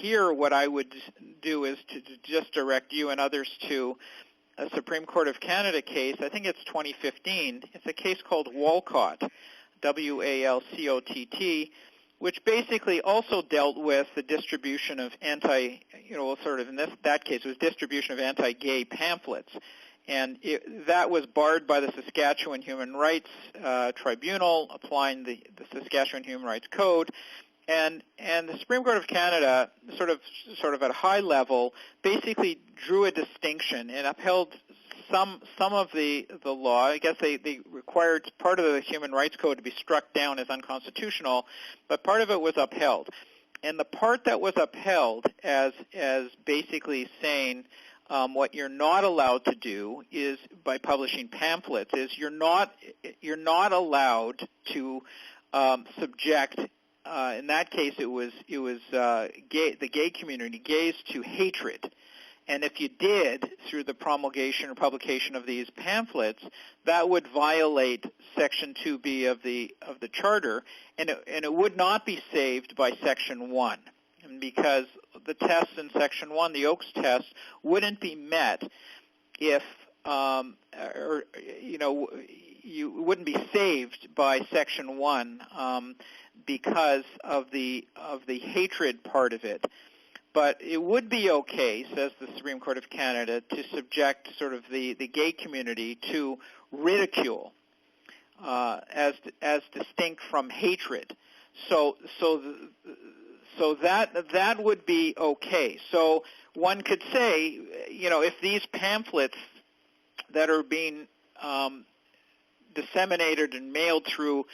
here what I would do is to just direct you and others to a Supreme Court of Canada case. I think it's 2015. It's a case called Walcott, W-A-L-C-O-T-T, which basically also dealt with the distribution of in that case, it was distribution of anti-gay pamphlets. And that was barred by the Saskatchewan Human Rights Tribunal, applying the Saskatchewan Human Rights Code. And the Supreme Court of Canada, sort of at a high level, basically drew a distinction and upheld some of the law. I guess they required part of the Human Rights Code to be struck down as unconstitutional, but part of it was upheld. And the part that was upheld as basically saying what you're not allowed to do is, by publishing pamphlets, is you're not allowed to subject. In that case, it was the gay community, gays, to hatred. And if you did, through the promulgation or publication of these pamphlets, that would violate Section 2B of the Charter, and it would not be saved by Section 1. And because the tests in Section 1, the Oakes test, wouldn't be met if, you wouldn't be saved by Section 1 because of the hatred part of it. But it would be okay, says the Supreme Court of Canada, to subject sort of the gay community to ridicule as distinct from hatred. So that would be okay. So one could say, if these pamphlets that are being disseminated and mailed through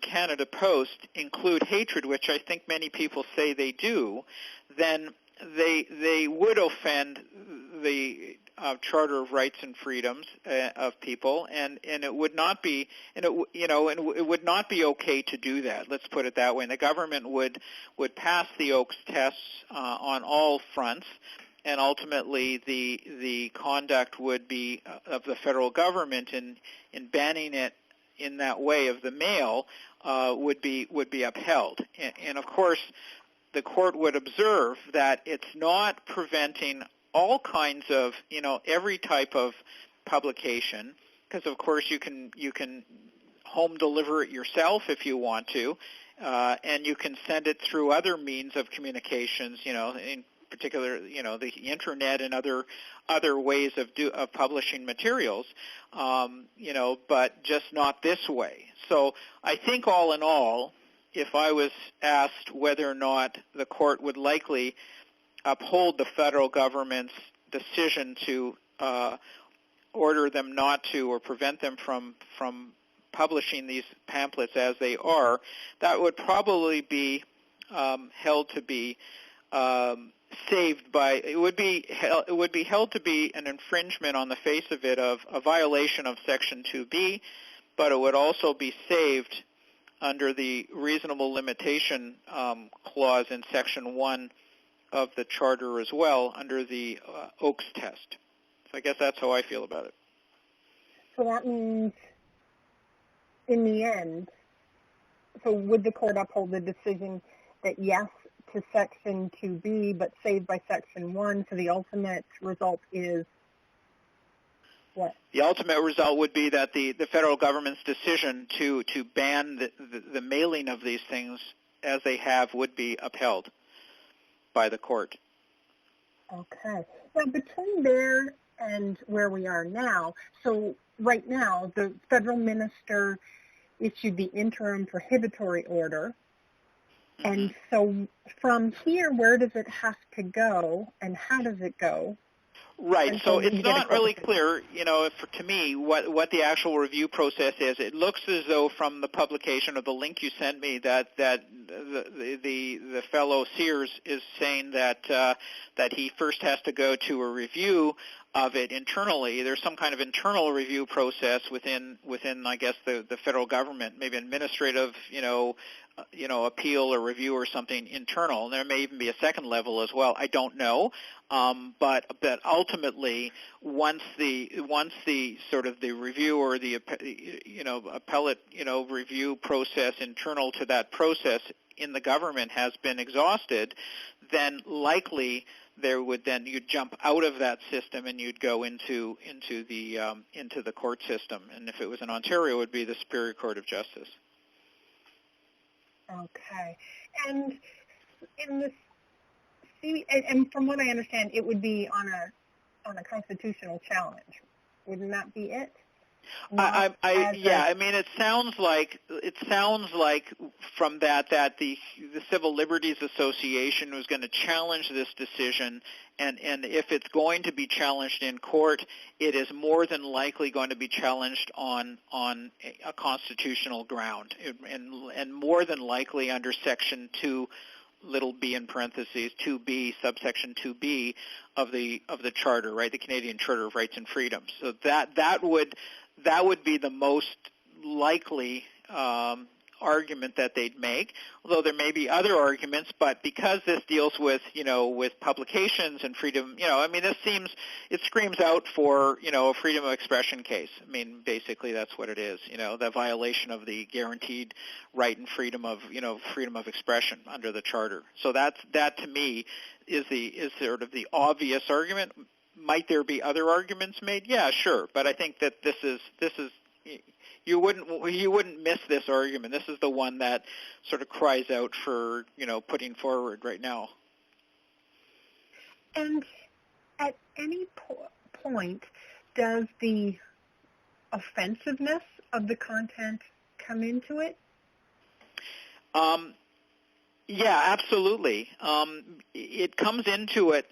Canada Post include hatred, which I think many people say they do, then they would offend the Charter of Rights and Freedoms of people, and it would not be it would not be okay to do that. Let's put it that way. And the government would pass the Oakes tests on all fronts, and ultimately the conduct would be of the federal government in banning it in that way of the mail would be upheld. And of course, the court would observe that it's not preventing all kinds of, every type of publication, because of course you can home deliver it yourself if you want to, and you can send it through other means of communications, in particular, the internet and other ways of publishing materials, but just not this way. So I think all in all, if I was asked whether or not the court would likely uphold the federal government's decision to order them not to or prevent them from publishing these pamphlets as they are, that would probably be held to be saved by, it would be held to be an infringement on the face of it of a violation of Section 2B, but it would also be saved under the reasonable limitation clause in Section 1 of the Charter as well, under the Oakes test. So I guess that's how I feel about it. So that means, in the end, so would the court uphold the decision that yes to Section 2B, but saved by Section 1, so the ultimate result is what? The ultimate result would be that the federal government's decision to ban the mailing of these things as they have would be upheld by the court. Okay. Now, between there and where we are now, so right now the federal minister issued the interim prohibitory order, and so from here, where does it have to go, and how does it go? Right. So it's not really clear, to me, what the actual review process is. It looks as though from the publication of the link you sent me that the fellow Sears is saying that he first has to go to a review of it internally. There's some kind of internal review process within I guess the federal government, maybe administrative, appeal or review or something internal. And there may even be a second level as well. I don't know. But ultimately, once the sort of the review or the appellate review process internal to that process in the government has been exhausted, then likely you'd jump out of that system and you'd go into the court system. And if it was in Ontario, it would be the Superior Court of Justice. Okay. And in the and from what I understand, it would be on a constitutional challenge. Wouldn't that be it? I mean, it sounds like from that the Civil Liberties Association was going to challenge this decision, and if it's going to be challenged in court, it is more than likely going to be challenged on a constitutional ground, and more than likely under Section 2. Little b in parentheses 2b subsection 2b of the Charter, right? The Canadian Charter of Rights and Freedoms. So that would be the most likely argument that they'd make. Although there may be other arguments, but because this deals with publications and freedom, I mean, it screams out for a freedom of expression case. I mean, basically that's what it is. The violation of the guaranteed right and freedom of expression under the Charter. So that to me is sort of the obvious argument. Might there be other arguments made? Yeah, sure. But I think that this is you wouldn't miss this argument. This is the one that sort of cries out for putting forward right now. And at any point, does the offensiveness of the content come into it? Yeah, absolutely. It comes into it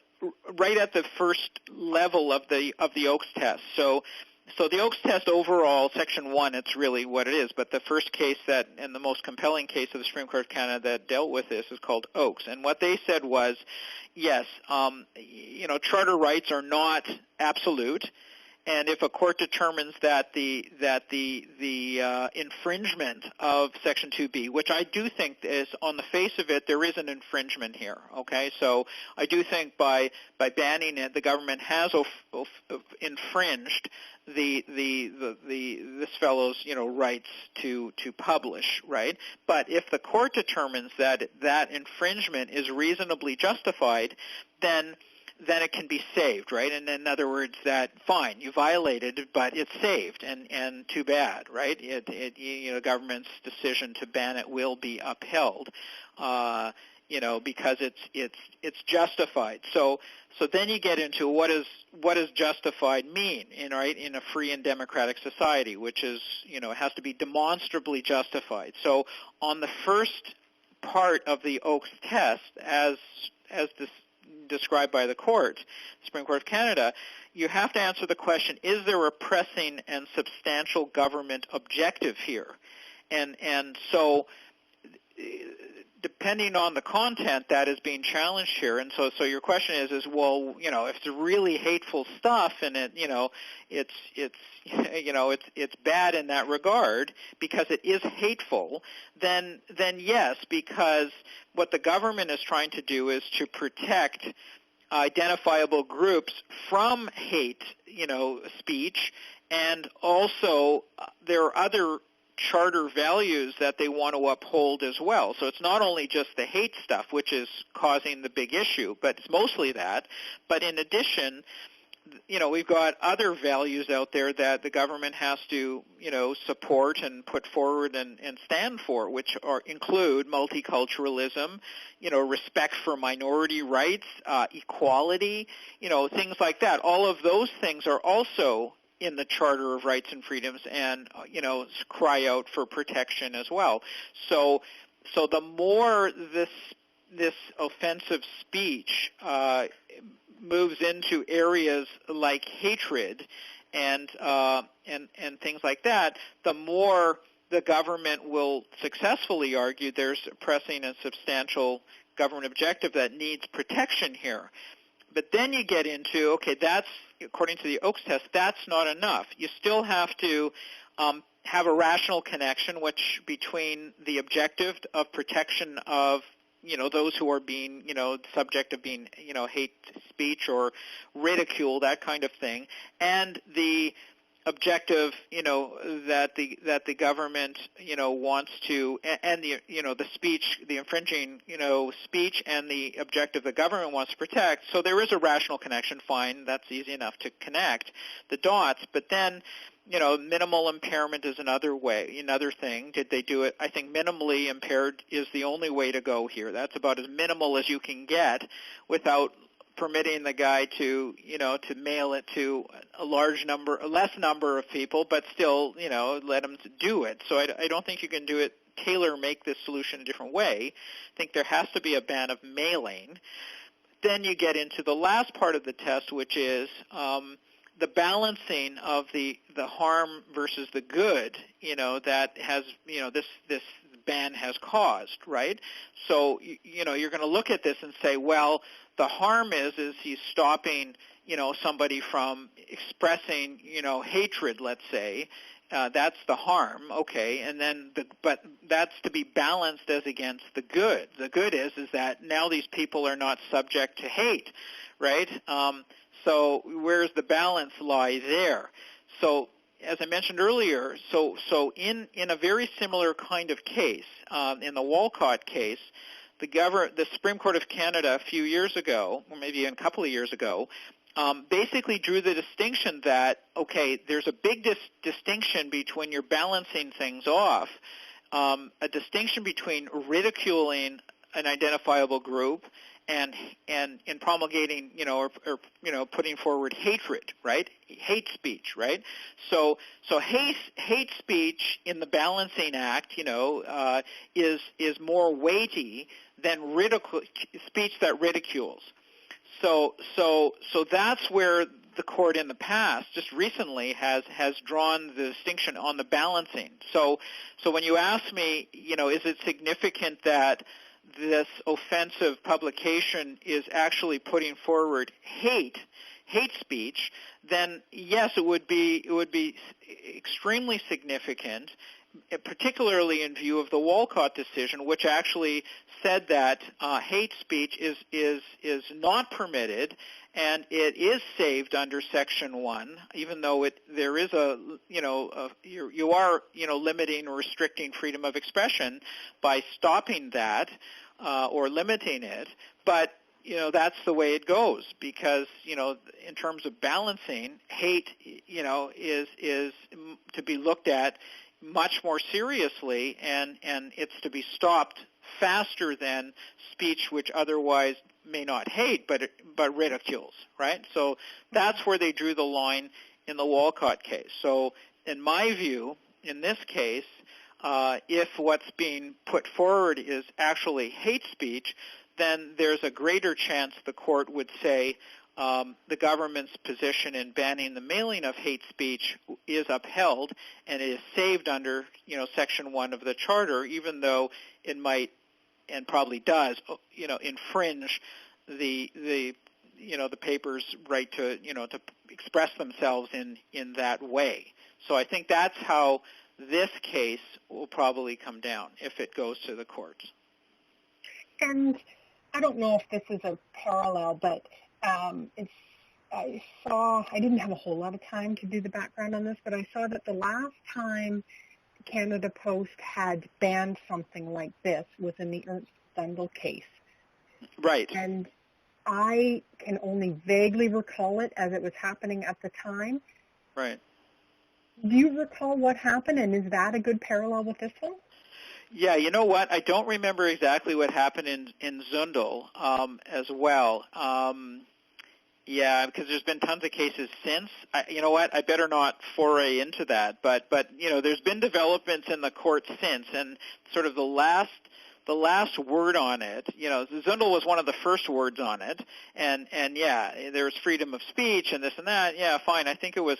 right at the first level of the Oakes test. So the Oakes test overall, Section 1, it's really what it is. But the first case and the most compelling case of the Supreme Court of Canada that dealt with this is called Oakes. And what they said was, yes, charter rights are not absolute. And if a court determines that the infringement of Section 2B, which I do think is on the face of it, there is an infringement here. Okay, so I do think by banning it, the government has infringed this fellow's rights to publish, right? But if the court determines that infringement is reasonably justified, then it can be saved, right? And in other words, that fine, you violated it, but it's saved, and too bad, right? Government's decision to ban it will be upheld, because it's justified. So then you get into what does justified mean in a free and democratic society, which is it has to be demonstrably justified. So on the first part of the Oakes test, as this described by the Supreme Court of Canada, you have to answer the question, is there a pressing and substantial government objective here? And so depending on the content that is being challenged here, and so your question is well, if it's really hateful stuff and it's bad in that regard because it is hateful, then yes, because what the government is trying to do is to protect identifiable groups from hate, speech, and also there are other charter values that they want to uphold as well. So it's not only just the hate stuff, which is causing the big issue, but it's mostly that. But in addition, we've got other values out there that the government has to, support and put forward and stand for, which include multiculturalism, respect for minority rights, equality, things like that. All of those things are also in the Charter of Rights and Freedoms and, cry out for protection as well. So the more this offensive speech moves into areas like hatred and things like that, the more the government will successfully argue there's a pressing and substantial government objective that needs protection here. But then you get into, okay, that's, according to the Oakes test, that's not enough. You still have to have a rational connection between the objective of protection of those who are being, subject of being, hate speech or ridicule, that kind of thing, and the objective, that the government, wants to, and the, the speech, the infringing, speech, and the objective the government wants to protect. So there is a rational connection. Fine, that's easy enough to connect the dots. But then, minimal impairment is another thing. Did they do it? I think minimally impaired is the only way to go here. That's about as minimal as you can get without permitting the guy to, to mail it to a less number of people, but still, let him do it. So I don't think you can do it, make this solution a different way. I think there has to be a ban of mailing. Then you get into the last part of the test, which is the balancing of the harm versus the good, that has, this ban has caused, right? So, you're going to look at this and say, well, the harm is he's stopping, somebody from expressing, hatred, let's say. That's the harm, okay, and then but that's to be balanced as against the good. The good is that now these people are not subject to hate, right? So where's the balance lie there? So as I mentioned earlier, so in a very similar kind of case, in the Walcott case, the Supreme Court of Canada a few years ago, or maybe a couple of years ago, basically drew the distinction that, okay, there's a big distinction between you're balancing things off, a distinction between ridiculing an identifiable group and in promulgating, or putting forward hatred, right? Hate speech, right? So hate speech in the balancing act, is more weighty than speech that ridicules. So that's where the court in the past, just recently, has drawn the distinction on the balancing. So when you ask me, is it significant that this offensive publication is actually putting forward hate speech, then yes, it would be extremely significant, particularly in view of the Walcott decision, which actually said that hate speech is not permitted, and it is saved under Section 1, even though there is you are limiting or restricting freedom of expression by stopping that or limiting it, but that's the way it goes, because in terms of balancing, hate is to be looked at much more seriously, and it's to be stopped faster than speech which otherwise may not hate but ridicules, right? So that's where they drew the line in the Walcott case. So in my view, in this case, if what's being put forward is actually hate speech, then there's a greater chance the court would say the government's position in banning the mailing of hate speech is upheld and is saved under, Section 1 of the Charter, even though it might and probably does, infringe the paper's right to, to express themselves in that way. So I think that's how this case will probably come down if it goes to the courts. And I don't know if this is a parallel, but I didn't have a whole lot of time to do the background on this, but I saw that the last time Canada Post had banned something like this was in the Ernst Zundel case. Right. And I can only vaguely recall it as it was happening at the time. Right. Do you recall what happened, and is that a good parallel with this one? Yeah, you know what? I don't remember exactly what happened in Zundel as well. Yeah, because there's been tons of cases since. You know what? I better not foray into that. But there's been developments in the court since, and sort of the last word on it. Zundel was one of the first words on it, and yeah, there's freedom of speech and this and that. Yeah, fine. I think it was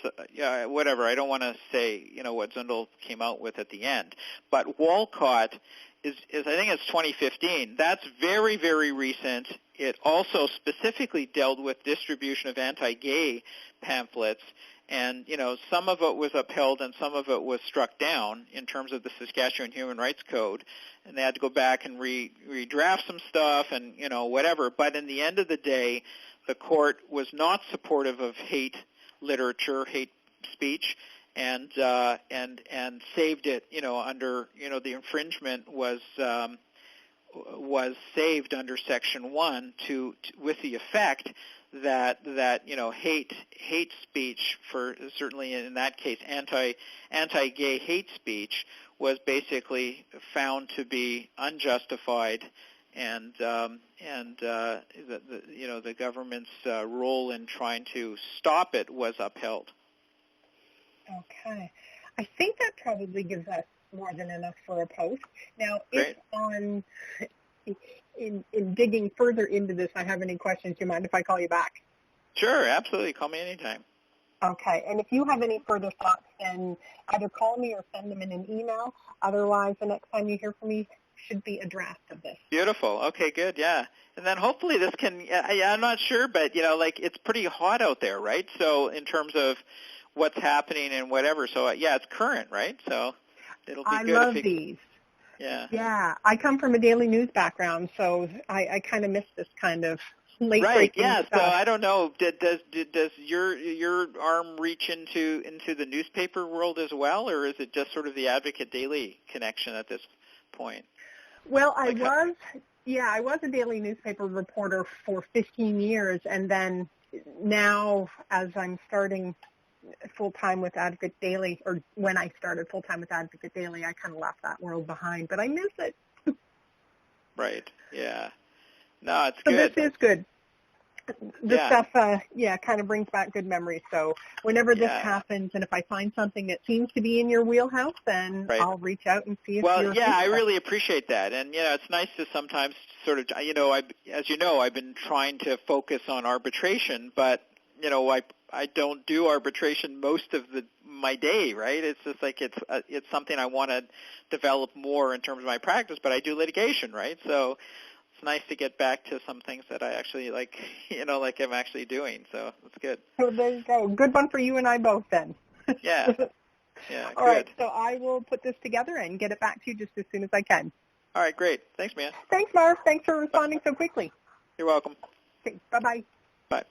whatever. I don't want to say what Zundel came out with at the end, but Walcott is I think it's 2015. That's very, very recent. It also specifically dealt with distribution of anti-gay pamphlets, and some of it was upheld and some of it was struck down in terms of the Saskatchewan Human Rights Code, and they had to go back and redraft some stuff and whatever. But in the end of the day, the court was not supportive of hate literature, hate speech, and saved it, under, the infringement was saved under Section 1 with the effect that hate speech, for certainly in that case anti-gay hate speech, was basically found to be unjustified, and the government's role in trying to stop it was upheld. Okay. I think that probably gives us more than enough for a post. Now, Great. In digging further into this, I have any questions, do you mind if I call you back? Sure, absolutely. Call me anytime. Okay. And if you have any further thoughts, then either call me or send them in an email. Otherwise, the next time you hear from me should be a draft of this. Beautiful. Okay, good. Yeah. And then hopefully this can, I'm not sure, but, it's pretty hot out there, right? So in terms of what's happening and whatever. So, it's current, right? So it'll be good. I love these. Yeah. Yeah. I come from a daily news background, so I kind of miss this kind of late-breaking stuff. So I don't know. Does your arm reach into the newspaper world as well, or is it just sort of the Advocate Daily connection at this point? Well, I was a daily newspaper reporter for 15 years, and then now as I'm starting full-time with Advocate Daily, or when I started full-time with Advocate Daily, I kind of left that world behind, but I miss it. Right, yeah. No, it's so good. So this is good. This stuff, kind of brings back good memories. So whenever this happens, and if I find something that seems to be in your wheelhouse, then I'll reach out and see if you're I really appreciate that. And, it's nice to sometimes sort of, I've been trying to focus on arbitration, but, I don't do arbitration most of my day, right? It's just like it's something I want to develop more in terms of my practice, but I do litigation, right? So it's nice to get back to some things that I actually like I'm actually doing. So that's good. So there you go. Good one for you and I both then. Yeah. Yeah, All good. right, so I will put this together and get it back to you just as soon as I can. All right, great. Thanks, man. Thanks, Marv. Thanks for responding so quickly. You're welcome. Okay, bye-bye. Bye.